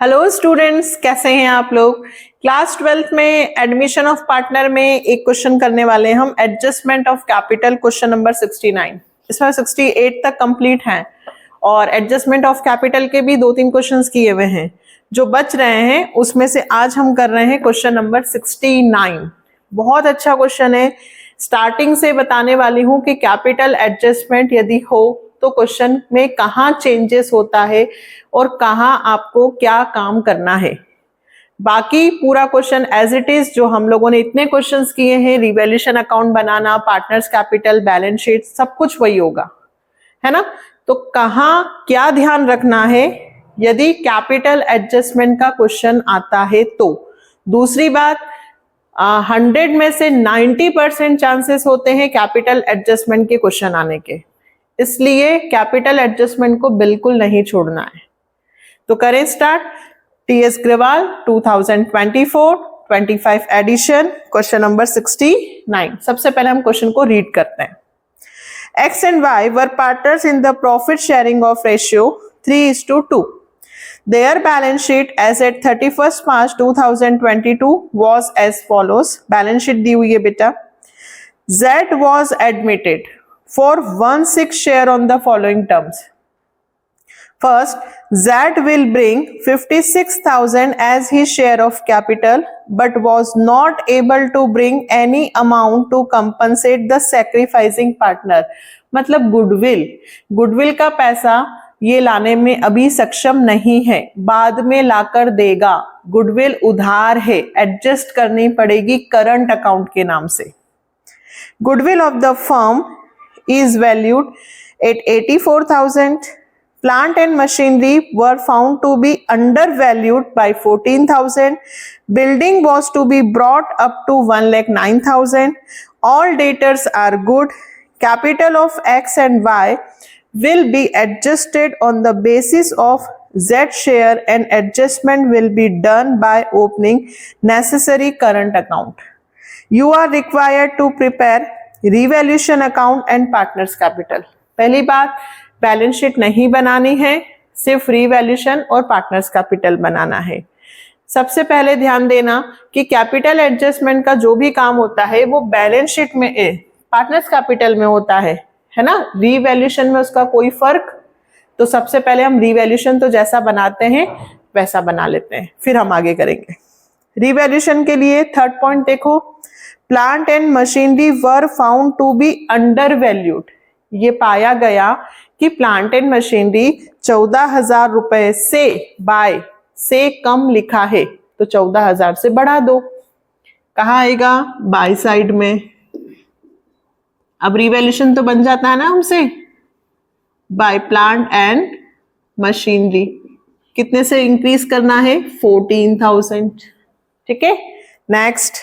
Hello students, कैसे हैं आप लोग। क्लास 12th में एडमिशन ऑफ पार्टनर में एक क्वेश्चन करने वाले हैं हम, adjustment of capital, question number 69। इसमें 68 तक कंप्लीट हैं और एडजस्टमेंट ऑफ कैपिटल के भी 2-3 क्वेश्चंस किए हुए हैं। जो बच रहे हैं उसमें से आज हम कर रहे हैं क्वेश्चन नंबर 69। बहुत अच्छा क्वेश्चन है। स्टार्टिंग से बताने वाली हूं कि कैपिटल एडजस्टमेंट यदि हो तो क्वेश्चन में कहाँ चेंजेस होता है और कहाँ आपको क्या काम करना है। बाकी पूरा क्वेश्चन एज इट इज जो हम लोगों ने इतने क्वेश्चंस किए हैं, रिवैल्यूएशन अकाउंट बनाना, पार्टनर्स कैपिटल, बैलेंस शीट, सब कुछ वही होगा, है ना। तो कहाँ क्या ध्यान रखना है यदि कैपिटल एडजस्टमेंट का क्वेश्चन आता है तो। दूसरी बात, 100 में से 90% चांसेस होते हैं कैपिटल एडजस्टमेंट के क्वेश्चन आने के, इसलिए कैपिटल एडजस्टमेंट को बिल्कुल नहीं छोड़ना है। तो करें start. TS Grewal 2024-25 edition, question number 69। सबसे पहले हम क्वेश्चन को रीड करते हैं। X and Y were partners in the profit sharing of ratio 3:2. Their balance sheet as at 31st March 2022 was as follows. Balance sheet दी हुई है बेटा। Z was admitted for 1/6 share on the following terms. First, Z will bring 56,000 as his share of capital but was not able to bring any amount to compensate the sacrificing partner. मतलब goodwill का पैसा ये लाने में अभी सक्षम नहीं है, बाद में लाकर देगा। गुडविल उधार है, एडजस्ट करनी पड़ेगी करंट अकाउंट के नाम से। Goodwill of the firm is valued at 84,000. Plant and machinery were found to be undervalued by 14,000. Building was to be brought up to 1,09,000. All debtors are good. Capital of X and Y will be adjusted on the basis of Z share and adjustment will be done by opening necessary current account. You are required to prepare revaluation account and partners capital. पहली बात, balance sheet नहीं बनानी है, सिर्फ revaluation और partners capital बनाना है। सबसे पहले ध्यान देना कि कैपिटल एडजस्टमेंट का जो भी काम होता है वो बैलेंस शीट में पार्टनर्स कैपिटल में होता है ना। रिवैल्यूएशन में उसका कोई फर्क। तो सबसे पहले हम रिवैल्यूएशन तो जैसा बनाते हैं वैसा बना लेते हैं, फिर हम आगे करेंगे। रिवैल्यूएशन के लिए थर्ड पॉइंट देखो, plant and machinery were found to be under valued. ये पाया गया कि प्लांट एंड मशीनरी 14,000 रुपए से कम लिखा है, तो 14,000 से बढ़ा दो। कहाँ आएगा? बाय साइड में। अब रिवैल्यूएशन तो बन जाता है ना हमसे, बाय प्लांट एंड मशीनरी कितने से इंक्रीज करना है? 14,000। ठीक है। Next,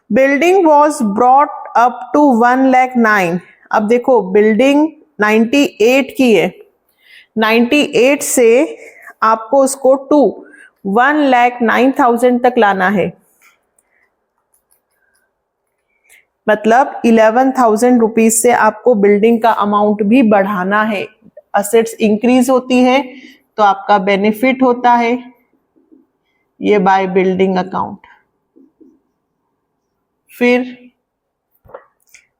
building was brought up to 1,09,000। अब देखो बिल्डिंग 98 की है, 98 से आपको उसको टू 1,09,000 तक लाना है, मतलब 11,000 रुपीज से आपको बिल्डिंग का अमाउंट भी बढ़ाना है। असेट्स इंक्रीज होती है तो आपका बेनिफिट होता है, ये बाय बिल्डिंग अकाउंट। फिर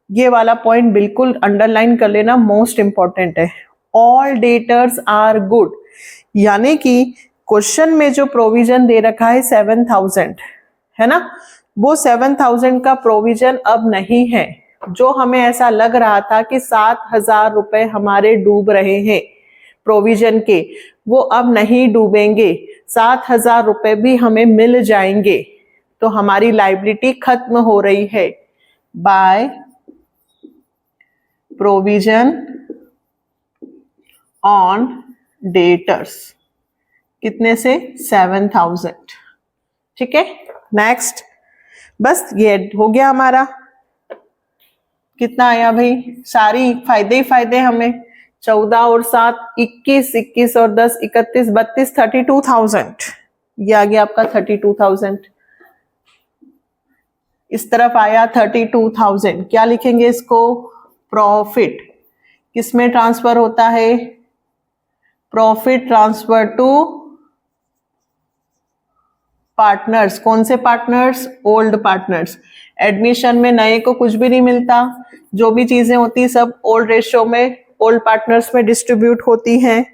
ये वाला पॉइंट बिल्कुल अंडरलाइन कर लेना, मोस्ट इंपॉर्टेंट है। ऑल डेटर्स आर गुड, यानी कि क्वेश्चन में जो प्रोविजन दे रखा है 7,000, है ना, वो 7,000 का प्रोविजन अब नहीं है। जो हमें ऐसा लग रहा था कि 7,000 रुपए हमारे डूब रहे हैं प्रोविजन के, वो अब नहीं डूबेंगे। 7,000 रुपए भी हमें मिल जाएंगे, तो हमारी लायबिलिटी खत्म हो रही है बाय प्रोविजन ऑन डेटर्स। कितने से? 7,000। ठीक है। नेक्स्ट, बस ये हो गया हमारा। कितना आया भाई? सारी फायदे ही फायदे हमें। 14 और 7 21, 21 और 10 31, 32, 32,000। ये आ गया आपका 32,000। इस तरफ आया 32,000। क्या लिखेंगे इसको? प्रॉफिट। किसमें ट्रांसफर होता है? प्रॉफिट ट्रांसफर टू पार्टनर्स, कौन से पार्टनर्स? Old partners. एडमिशन में नए को कुछ भी नहीं मिलता, जो भी चीजें होती सब ओल्ड रेशियो में, ओल्ड पार्टनर्स में डिस्ट्रीब्यूट होती हैं।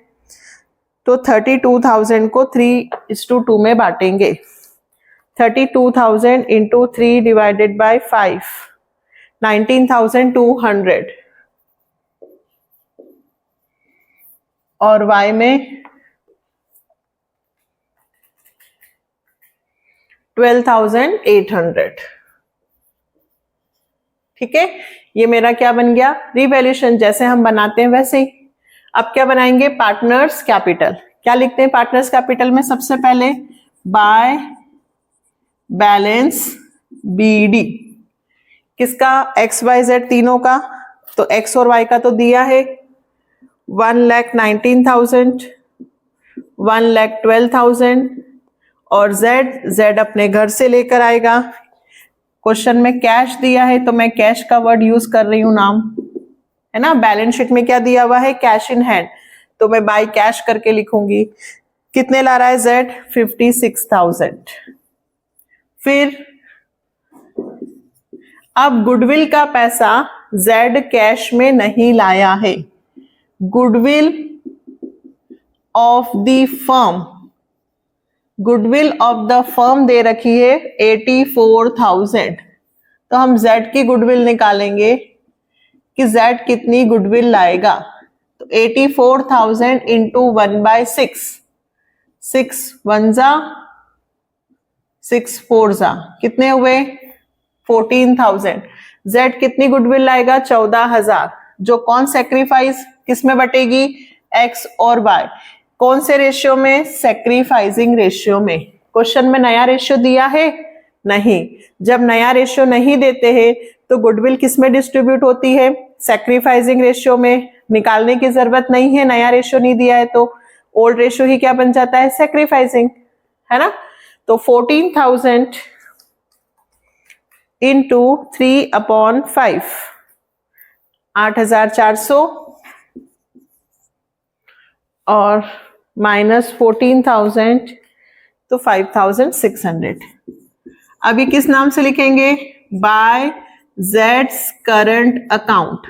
तो 32,000 को 3:2 में बांटेंगे। 32,000 इंटू 3 डिवाइडेड बाय 5, 19,200। और y में 12,800। ठीक है, ये मेरा क्या बन गया? रिवैल्यूएशन। जैसे हम बनाते हैं वैसे ही। अब क्या बनाएंगे? Partners capital. क्या लिखते हैं पार्टनर्स कैपिटल में? सबसे पहले बाय बैलेंस BD। किसका? XYZ तीनों का। तो X और Y का तो दिया है, 1,19,000, 1,12,000। और Z अपने घर से लेकर आएगा। क्वेश्चन में कैश दिया है तो मैं कैश का वर्ड यूज कर रही हूं, नाम है ना। बैलेंस शीट में क्या दिया हुआ है? कैश इन हैंड, तो मैं बाय कैश करके लिखूंगी। कितने ला रहा है Z? 56,000। फिर अब गुडविल का पैसा Z कैश में नहीं लाया है। Goodwill of the firm, goodwill of the firm दे रखी है 84,000। तो हम Z की गुडविल निकालेंगे कि Z कितनी गुडविल लाएगा। तो 84,000 इंटू 1/6, 6 1 जा 6 4 जा, कितने हुए? 14,000। Z कितनी गुडविल लाएगा? 14,000। जो कौन सेक्रीफाइस किस में बटेगी? X और Y। कौन से रेशियो में? सेक्रीफाइसिंग रेशियो में। क्वेश्चन में नया रेशियो दिया है? नहीं। जब नया रेशियो नहीं देते हैं तो गुडविल किस में डिस्ट्रीब्यूट होती है? सेक्रीफाइसिंग रेशियो में। निकालने की जरूरत नहीं है, नया रेशियो नहीं दिया है तो ओल्ड रेशियो ही क्या बन जाता है? सेक्रीफाइसिंग, है ना। तो 14,000 इंटू 3/5, 8,400 और माइनस 14,000 तो 5,600। अभी किस नाम से लिखेंगे? By Z's current account.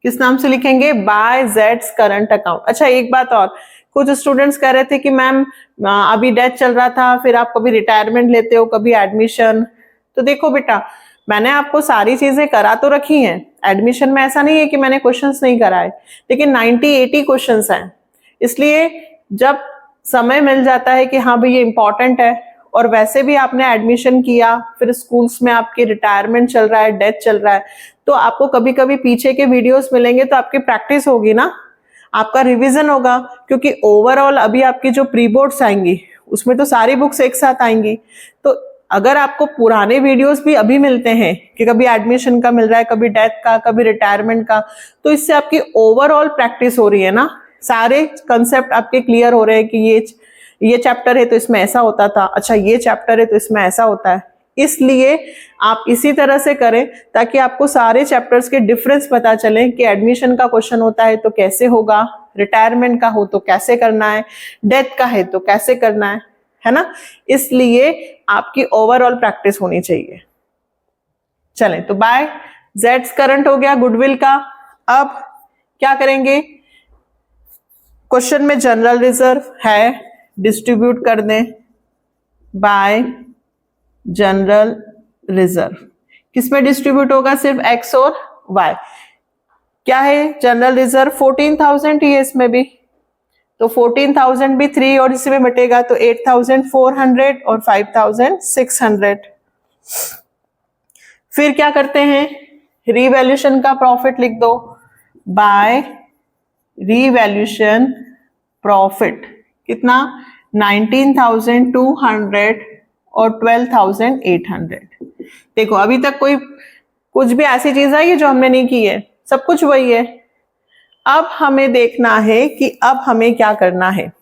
किस नाम से लिखेंगे? By Z's current account. अच्छा, एक बात और, कुछ स्टूडेंट्स कह रहे थे कि मैम अभी डेथ चल रहा था, फिर आप कभी रिटायरमेंट लेते हो, कभी एडमिशन। तो देखो बेटा, मैंने आपको सारी चीजें करा तो रखी हैं। एडमिशन में ऐसा नहीं है कि मैंने क्वेश्चंस नहीं कराए, लेकिन 90-80 क्वेश्चंस हैं। इसलिए जब समय मिल जाता है कि हाँ भाई ये इंपॉर्टेंट है, और वैसे भी आपने एडमिशन किया, फिर स्कूल्स में आपकी रिटायरमेंट चल रहा है, डेथ चल रहा है, तो आपको कभी कभी पीछे के वीडियोस मिलेंगे तो आपकी प्रैक्टिस होगी ना, आपका रिवीजन होगा। क्योंकि ओवरऑल अभी आपकी जो प्री बोर्ड्स आएंगी उसमें तो सारी बुक्स एक साथ आएंगी। तो अगर आपको पुराने वीडियोस भी अभी मिलते हैं कि कभी एडमिशन का मिल रहा है, कभी डेथ का, कभी रिटायरमेंट का, तो इससे आपकी ओवरऑल प्रैक्टिस हो रही है ना। सारे कंसेप्ट आपके क्लियर हो रहे हैं कि ये चैप्टर है तो इसमें ऐसा होता था, अच्छा ये चैप्टर है तो इसमें ऐसा होता है। इसलिए आप इसी तरह से करें ताकि आपको सारे चैप्टर्स के डिफरेंस पता चले कि एडमिशन का क्वेश्चन होता है तो कैसे होगा, रिटायरमेंट का हो तो कैसे करना है, डेथ का है तो कैसे करना है ना। इसलिए आपकी ओवरऑल प्रैक्टिस होनी चाहिए। चलें, तो बाय Z's करंट हो गया गुडविल का। अब क्या करेंगे? क्वेश्चन में जनरल रिजर्व है, डिस्ट्रीब्यूट कर दें बाय जनरल रिजर्व। किसमें डिस्ट्रीब्यूट होगा? सिर्फ X और Y। क्या है जनरल रिजर्व? 14,000 ही है इसमें भी, तो 14,000 भी 3 और इसी में बटेगा तो 8,400 और 5,600। फिर क्या करते हैं? रीवैल्यूएशन का प्रॉफिट लिख दो बाय रीवैल्यूएशन प्रॉफिट। कितना? 19,200 और 12,800। देखो अभी तक कोई कुछ भी ऐसी चीज आई है जो हमने नहीं की है? सब कुछ वही है। अब हमें देखना है कि अब हमें क्या करना है।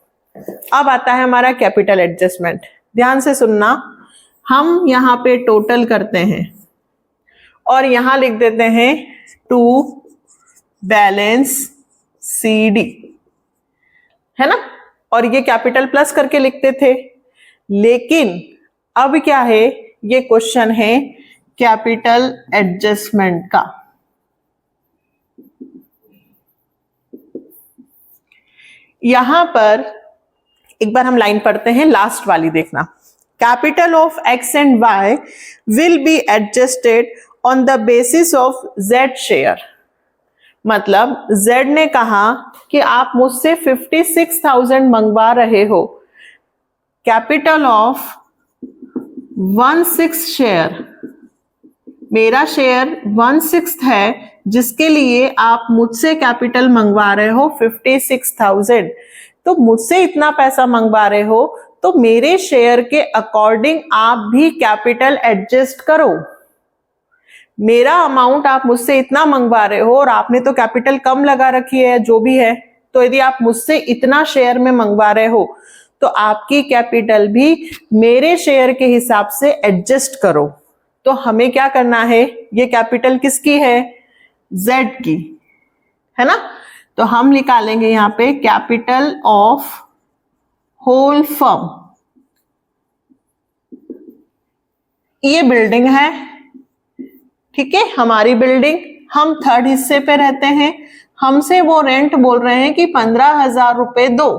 अब आता है हमारा कैपिटल एडजस्टमेंट। ध्यान से सुनना, हम यहाँ पे टोटल करते हैं और यहां लिख देते हैं टू बैलेंस CD, है ना। और ये कैपिटल प्लस करके लिखते थे। लेकिन अब क्या है, ये क्वेश्चन है कैपिटल एडजस्टमेंट का। यहां पर एक बार हम लाइन पढ़ते हैं, लास्ट वाली देखना। Capital of X and Y will be adjusted on the basis of Z share. मतलब जेड ने कहा कि आप मुझसे 56,000 मंगवा रहे हो, कैपिटल ऑफ 1/6 शेयर, मेरा शेयर 1/6 है, जिसके लिए आप मुझसे कैपिटल मंगवा रहे हो 56,000। तो मुझसे इतना पैसा मंगवा रहे हो तो मेरे शेयर के अकॉर्डिंग आप भी कैपिटल एडजस्ट करो। मेरा अमाउंट आप मुझसे इतना मंगवा रहे हो और आपने तो कैपिटल कम लगा रखी है जो भी है, तो यदि आप मुझसे इतना शेयर में मंगवा रहे हो तो आपकी कैपिटल भी मेरे शेयर के हिसाब से एडजस्ट करो। तो हमें क्या करना है, ये कैपिटल किसकी है, जेड की, है ना। तो हम निकालेंगे यहां पे कैपिटल ऑफ होल फर्म। ये बिल्डिंग है, ठीक है, हमारी बिल्डिंग, हम थर्ड हिस्से पे रहते हैं, हमसे वो रेंट बोल रहे हैं कि 15,000 रुपए दो।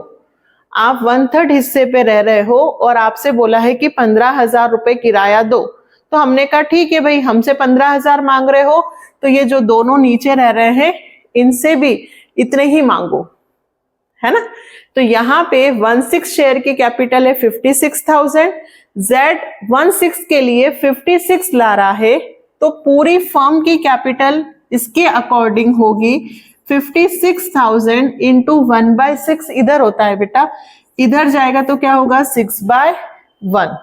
आप 1/3 हिस्से पे रह रहे हो और आपसे बोला है कि 15,000 रुपए किराया दो। तो हमने कहा ठीक है भाई, हमसे 15,000 मांग रहे हो तो ये जो दोनों नीचे रह रहे हैं इनसे भी इतने ही मांगो, है ना। तो यहाँ पे 1/6 शेयर की कैपिटल है 56,000, जेड 1/6 के लिए 56 ला रहा है, तो पूरी फर्म की कैपिटल इसके अकॉर्डिंग होगी 56,000 इंटू 1/6। इधर होता है बेटा, इधर जाएगा तो क्या होगा 6/1।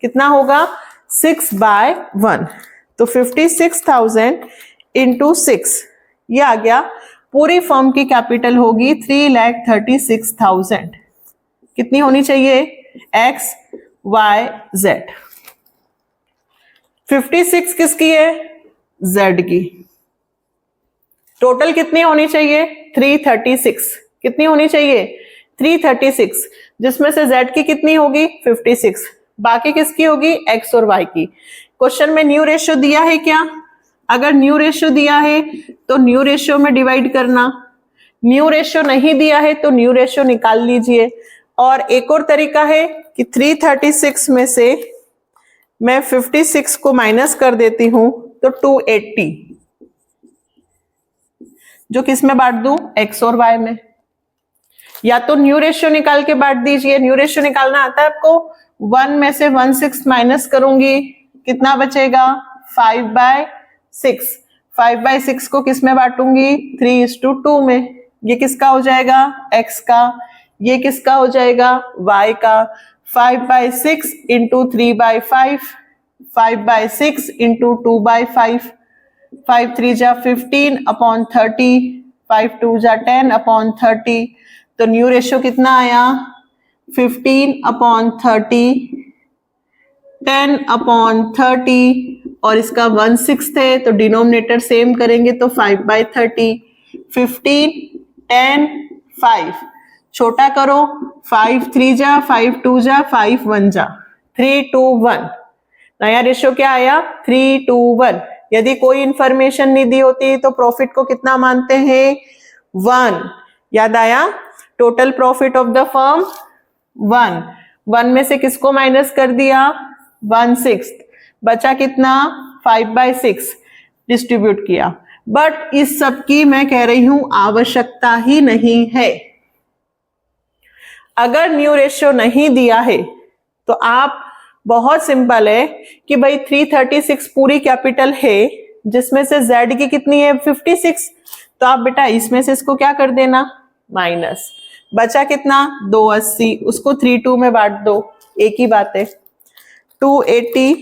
कितना होगा 6/1। तो 56,000 इंटू 6, ये आ गया। पूरी फर्म की कैपिटल होगी 3,36,000। कितनी होनी चाहिए, एक्स वाई जेड। 56 किसकी है, जेड की। टोटल कितनी होनी चाहिए 336। कितनी होनी चाहिए 336, जिसमें से जेड की कितनी होगी 56, बाकी किसकी होगी एक्स और वाई की। क्वेश्चन में न्यू रेशियो दिया है क्या, अगर न्यू रेशियो दिया है तो न्यू रेशियो में डिवाइड करना, न्यू रेशियो नहीं दिया है तो न्यू रेशियो निकाल लीजिए। और एक और तरीका है कि 336 में से मैं 56 को माइनस कर देती हूं तो 280, जो किस में बांट दूं एक्स और वाई में। या तो न्यू रेशियो निकाल के बांट दीजिए, न्यू रेशियो निकालना आता है आपको, 1 में से 1/6 माइनस करूंगी, कितना बचेगा 5/6। 5/6 को किस में बांटूंगी 3:2 में। ये किसका हो जाएगा x का, ये किसका हो जाएगा y का। 5/6 इंटू 3/5, 5/6 इंटू 2/5, 5 3 जा 15 अपॉन 30, 5 2 जा 10 अपॉन 30। तो न्यू रेशियो कितना आया 15/30, 10/30, और इसका 1/6 है तो डिनोमिनेटर सेम करेंगे तो 5/30। 15 10 5, छोटा करो, 5 3 जा 5 2 जा 5 1 जा 3 2 1। नया रेशियो क्या आया 3 2 1। यदि कोई इंफॉर्मेशन नहीं दी होती तो प्रॉफिट को कितना मानते हैं 1। याद आया, total profit of the firm 1। 1 में से किसको माइनस कर दिया 1/6, बचा कितना 5/6, डिस्ट्रीब्यूट किया। बट इस सब की मैं कह रही हूं आवश्यकता ही नहीं है। अगर न्यू रेशियो नहीं दिया है तो आप बहुत सिंपल है कि भाई 336 पूरी कैपिटल है, जिसमें से z की कितनी है 56, तो आप बेटा इसमें से इसको क्या कर देना माइनस, बचा कितना 280, उसको 3 2 में बांट दो, एक ही बात है। 280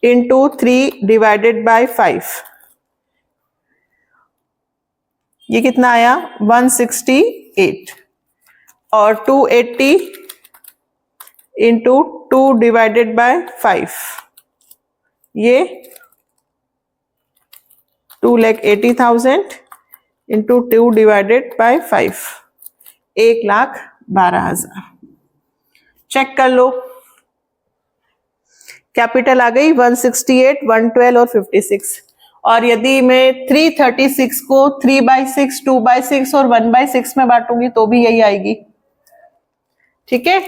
इंटू 3 डिवाइडेड बाय 5, ये कितना आया 168, और 280 इंटू 2 डिवाइडेड बाय 5, ये 2,80,000 इंटू 2 डिवाइडेड बाय 5, 1,12,000। चेक कर लो, कैपिटल आ गई 168, 112 और 56। और यदि मैं 336 को 3/6, 2/6 और 1/6 में बांटूंगी तो भी यही आएगी। ठीक है,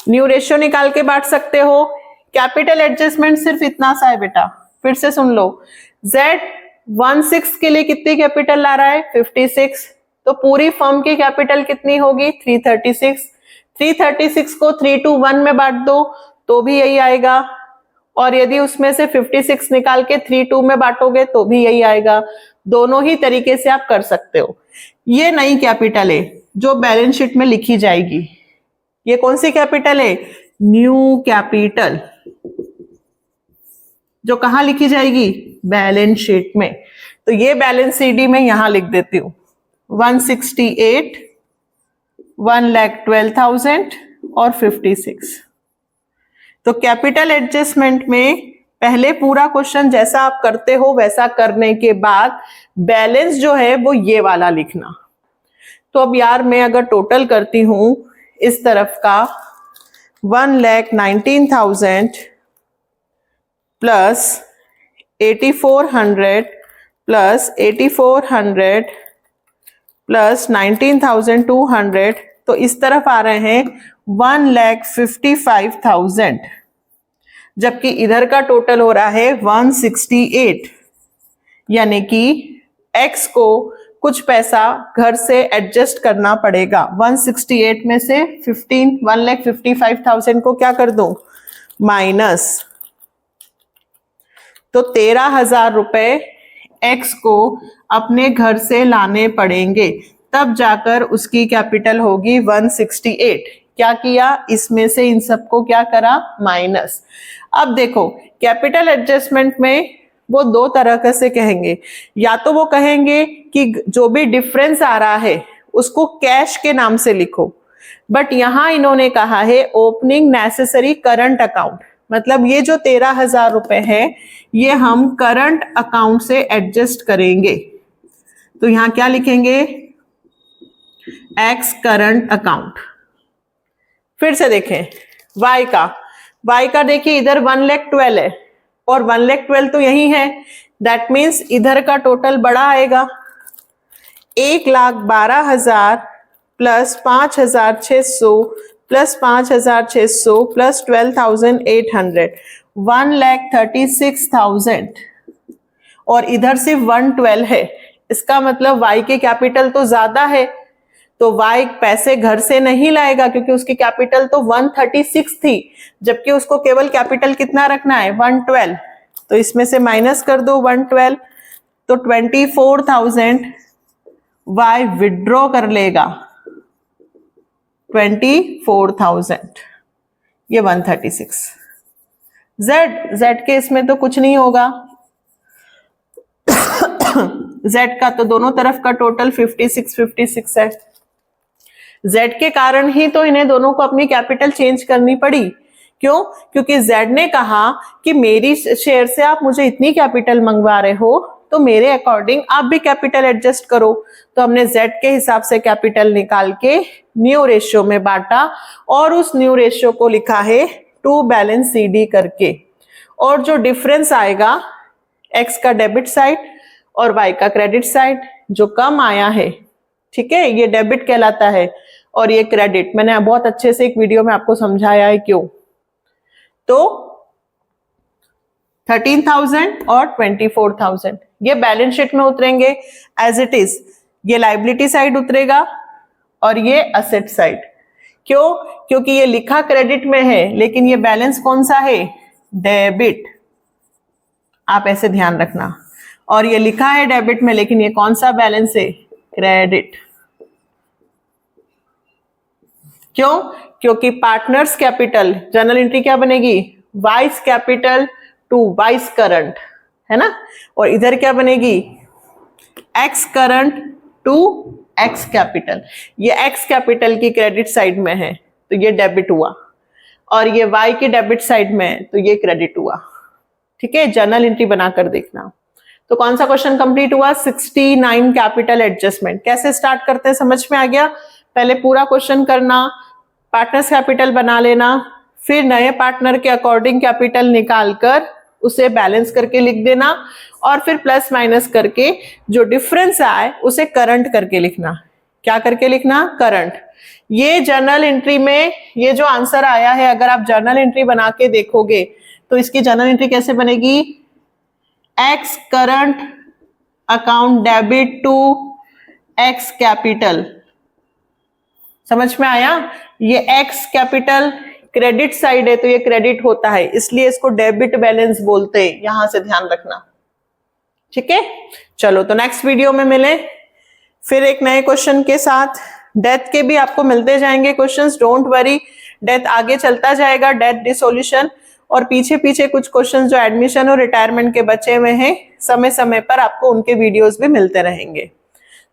न्यू रेशियो निकाल के बांट सकते हो। कैपिटल एडजस्टमेंट सिर्फ इतना सा है बेटा, फिर से सुन लो। Z 16 के लिए कितनी कैपिटल ला रहा है? 56। तो पूरी फर्म की कैपिटल कितनी होगी? 336। 336 को 3 to 1 में बांट दो तो भी यही आएगा। और यदि उसमें से 56 निकाल के 3 2 में बांटोगे तो भी यही आएगा। दोनों ही तरीके से आप कर सकते हो। ये नई कैपिटल है जो बैलेंस शीट में लिखी जाएगी। ये कौन सी कैपिटल है? न्यू कैपिटल, जो कहां लिखी जाएगी? बैलेंस शीट में। तो ये बैलेंस सीडी में यहां लिख देती हूं, 168, 1,12,000 और 56। तो कैपिटल एडजस्टमेंट में पहले पूरा क्वेश्चन जैसा आप करते हो वैसा करने के बाद बैलेंस जो है वो ये वाला लिखना। तो अब यार मैं अगर टोटल करती हूं इस तरफ का 1,19,000 प्लस 8,400 प्लस 8,400 प्लस 19,200, तो इस तरफ आ रहे हैं 1,55,000, जबकि इधर का टोटल हो रहा है 168। यानी कि x को कुछ पैसा घर से एडजस्ट करना पड़ेगा। 168 में से 1,55,000 को क्या कर दो? माइनस। तो 13,000 रुपए x को अपने घर से लाने पड़ेंगे, तब जाकर उसकी कैपिटल होगी 168। क्या किया? इसमें से इन सबको क्या करा? माइनस। अब देखो कैपिटल एडजस्टमेंट में वो दो तरह से कहेंगे, या तो वो कहेंगे कि जो भी डिफरेंस आ रहा है उसको कैश के नाम से लिखो, बट यहां इन्होंने कहा है ओपनिंग नेसेसरी करंट अकाउंट, मतलब ये जो 13,000 रुपए है ये हम करंट अकाउंट से एडजस्ट करेंगे। तो यहां क्या लिखेंगे? X current account. फिर से देखें y का देखिए इधर 1,12,000 है और 1,12,000 तो यही है, दैट मीन्स इधर का टोटल बड़ा आएगा। 1,12,000 प्लस 5,600 प्लस 5,600 प्लस 12,800, 1,36,000। और इधर सिर्फ 112 है, इसका मतलब y के कैपिटल तो ज्यादा है, तो y पैसे घर से नहीं लाएगा क्योंकि उसकी कैपिटल तो 136 थी, जबकि उसको केवल कैपिटल कितना रखना है? 112। तो इसमें से माइनस कर दो 112, तो 24,000 y विड्रॉ कर लेगा। 24,000, ये 136। z के इसमें तो कुछ नहीं होगा। z का तो दोनों तरफ का टोटल 56 है। z के कारण ही तो इन्हें दोनों को अपनी कैपिटल चेंज करनी पड़ी। क्यों? क्योंकि z ने कहा कि मेरी शेयर से आप मुझे इतनी कैपिटल मंगवा रहे हो तो मेरे अकॉर्डिंग आप भी कैपिटल एडजस्ट करो। तो हमने z के हिसाब से कैपिटल निकाल के न्यू रेशियो में बांटा और उस न्यू रेशियो को लिखा है टू बैलेंस CD करके। और जो डिफरेंस आएगा x का डेबिट साइड और y का क्रेडिट साइड, जो कम आया है, ठीक है, ये डेबिट कहलाता है और ये क्रेडिट। मैंने बहुत अच्छे से एक वीडियो में आपको समझाया है क्यों। तो 13,000 और 24,000 ये बैलेंस शीट में उतरेंगे एज इट इज। ये लाइबिलिटी साइड उतरेगा और ये असेट साइड। क्यों? क्योंकि ये लिखा क्रेडिट में है लेकिन ये बैलेंस कौन सा है? डेबिट। आप ऐसे ध्यान रखना। और ये लिखा है डेबिट में लेकिन ये कौन सा बैलेंस है? क्रेडिट। क्यों? क्योंकि पार्टनर्स कैपिटल जर्नल एंट्री क्या बनेगी? Y's capital to Y's current, है ना। और इधर क्या बनेगी? X current to X capital. ये एक्स कैपिटल की क्रेडिट साइड में है तो ये डेबिट हुआ, और ये वाई की डेबिट साइड में है तो ये क्रेडिट हुआ। ठीक है, जर्नल एंट्री बनाकर देखना। तो कौन सा क्वेश्चन कंप्लीट हुआ? 69 कैपिटल एडजस्टमेंट। कैसे स्टार्ट करते हैं समझ में आ गया? पहले पूरा क्वेश्चन करना, पार्टनर्स कैपिटल बना लेना, फिर नए पार्टनर के अकॉर्डिंग कैपिटल निकालकर उसे बैलेंस करके लिख देना और फिर प्लस माइनस करके जो डिफरेंस आए उसे करंट करके लिखना। क्या करके लिखना? करंट। ये जर्नल एंट्री में ये जो आंसर आया है, अगर आप जर्नल एंट्री बना के देखोगे तो इसकी जर्नल एंट्री कैसे बनेगी? X current account debit to X capital. समझ में आया? ये एक्स कैपिटल क्रेडिट साइड है तो ये क्रेडिट होता है, इसलिए इसको डेबिट बैलेंस बोलते हैं, यहां से ध्यान रखना। ठीक है, चलो तो नेक्स्ट वीडियो में मिले फिर एक नए क्वेश्चन के साथ। डेथ के भी आपको मिलते जाएंगे क्वेश्चंस, डोंट वरी, डेथ आगे चलता जाएगा, डेथ डिसोल्यूशन, और पीछे पीछे कुछ क्वेश्चंस जो एडमिशन और रिटायरमेंट के बचे हुए हैं, समय समय पर आपको उनके वीडियोस भी मिलते रहेंगे।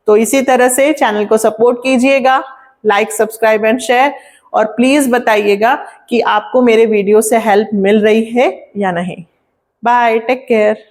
तो इसी तरह से चैनल को सपोर्ट कीजिएगा, लाइक, सब्सक्राइब एंड शेयर, और प्लीज बताइएगा कि आपको मेरे वीडियो से हेल्प मिल रही है या नहीं। Bye, take care.